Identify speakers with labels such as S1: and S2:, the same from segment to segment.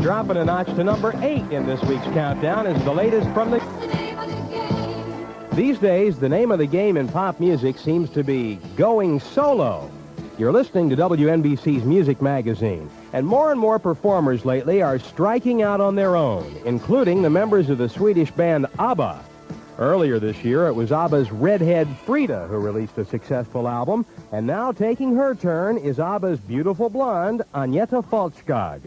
S1: Dropping a notch to number 8 in this week's countdown is the latest from the... These days, the name of the game in pop music seems to be going solo. You're listening to WNBC's Music Magazine, and more performers lately are striking out on their own, including the members of the Swedish band ABBA. Earlier this year, it was ABBA's redhead Frida who released a successful album, and now taking her turn is ABBA's beautiful blonde, Agnetha Faltskog.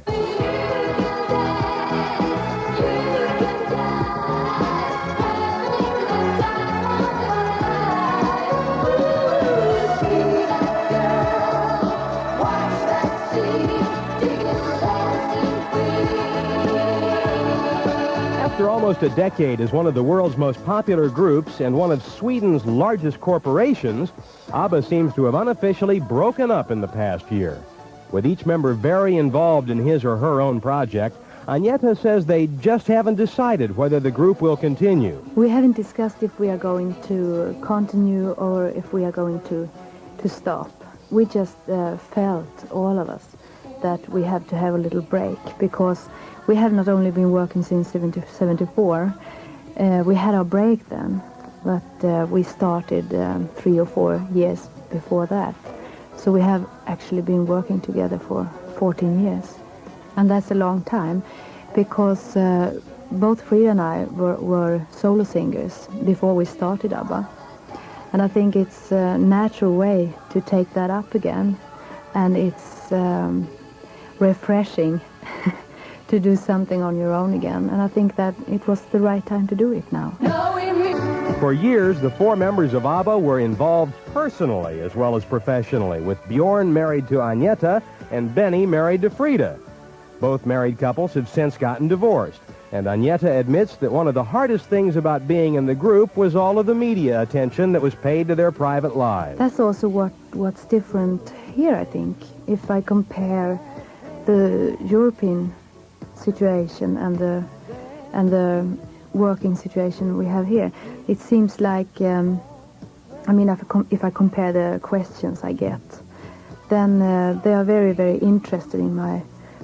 S1: After almost a decade as one of the world's most popular groups and one of Sweden's largest corporations, ABBA seems to have unofficially broken up in the past year. With each member very involved in his or her own project, Agnetha says they just haven't decided whether the group will continue.
S2: We haven't discussed if we are going to continue or if we are going to stop. We just felt, all of us, that we have to have a little break because we have not only been working since 1974, we had our break then, but we started 3 or 4 years before that. So we have actually been working together for 14 years. And that's a long time because both Frida and I were solo singers before we started ABBA. And I think it's a natural way to take that up again. And it's refreshing to do something on your own again. And I think that it was the right time to do it now.
S1: For years, the 4 members of ABBA were involved personally as well as professionally, with Bjorn married to Agnetha and Benny married to Frida. Both married couples have since gotten divorced, and Agnetha admits that one of the hardest things about being in the group was all of the media attention that was paid to their private lives.
S2: That's also what's different here, I think. If I compare the European situation and the working situation we have here, it seems like, I mean, if I compare the questions I get, then they are very, very interested in my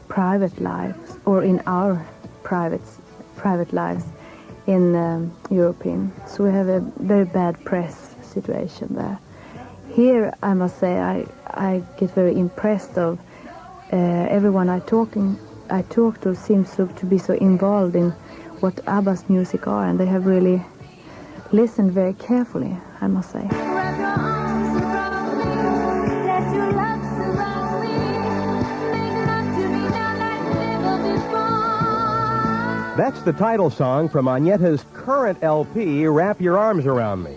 S2: private lives, or in our private lives in European. So we have a very bad press situation there. Here, I must say, I get very impressed of everyone I talk to seems to be so involved in what ABBA's music are, and they have really listened very carefully, I must say.
S1: That's the title song from Agnetha's current LP, Wrap Your Arms Around Me.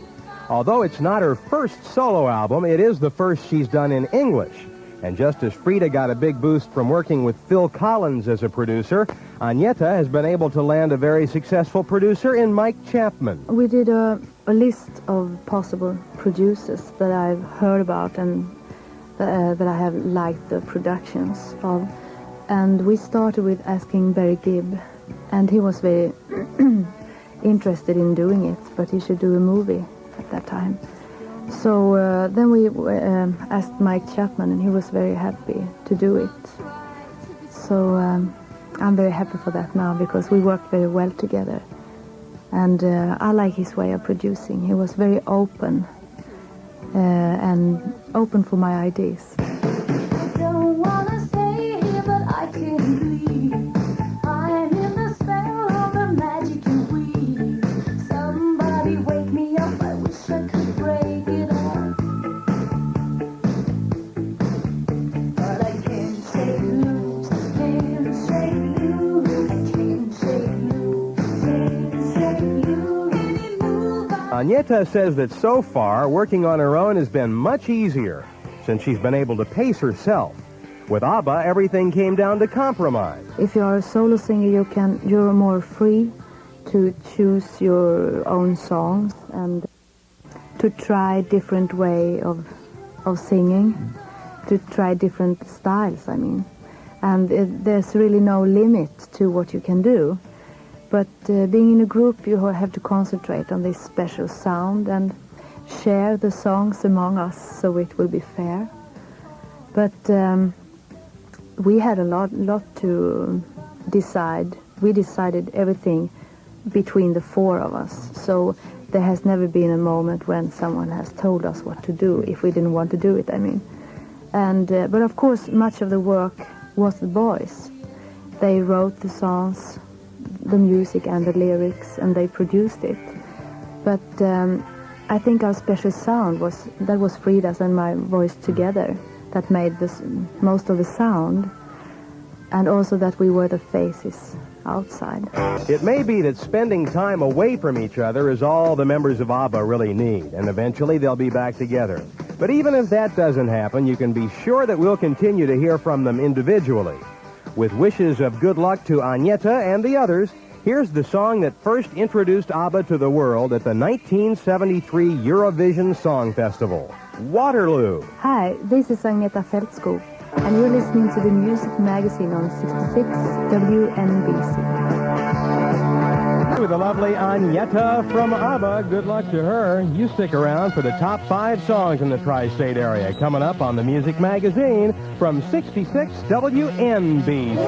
S1: Although it's not her first solo album, it is the first she's done in English. And just as Frida got a big boost from working with Phil Collins as a producer, Agnetha has been able to land a very successful producer in Mike Chapman.
S2: We did a list of possible producers that I've heard about and that I have liked the productions of. And we started with asking Barry Gibb, and he was very interested in doing it, but he should do a movie at that time. So then we asked Mike Chapman, and he was very happy to do it. So I'm very happy for that now, because we worked very well together. And I like his way of producing. He was very open, and open for my ideas.
S3: I don't want to stay here, but I can't leave. I'm in the spell of the magic you weave. Somebody wake me up, I wish I could break it off. But I can't shake loose, can't shake loose, I can't shake loose, can't shake loose.
S1: Agnetha says that so far, working on her own has been much easier, since she's been able to pace herself. With ABBA, everything came down to compromise.
S2: If you are a solo singer, you're more free to choose your own songs and to try different way of singing, to try different styles, I mean. And there's really no limit to what you can do. But being in a group, you have to concentrate on this special sound and share the songs among us so it will be fair. But we had a lot to we decided everything between the four of us. So there has never been a moment when someone has told us what to do, if we didn't want to do it, I mean. And but of course, much of the work was the boys. They wrote the songs, the music and the lyrics, and they produced it. But I think our special sound was Frida's and my voice together that made this most of the sound, and also that we were the faces outside.
S1: It may be that spending time away from each other is all the members of ABBA really need, and eventually they'll be back together. But even if that doesn't happen, you can be sure that we'll continue to hear from them individually. With wishes of good luck to Agnetha and the others, here's the song that first introduced ABBA to the world at the 1973 Eurovision Song Festival, Waterloo.
S2: Hi, this is Agnetha Faltskog, and you're listening to the Music Magazine on 66 WNBC.
S1: With the lovely Agnetha from ABBA, good luck to her. You stick around for the top 5 songs in the tri-state area coming up on the Music Magazine from 66 WNBC.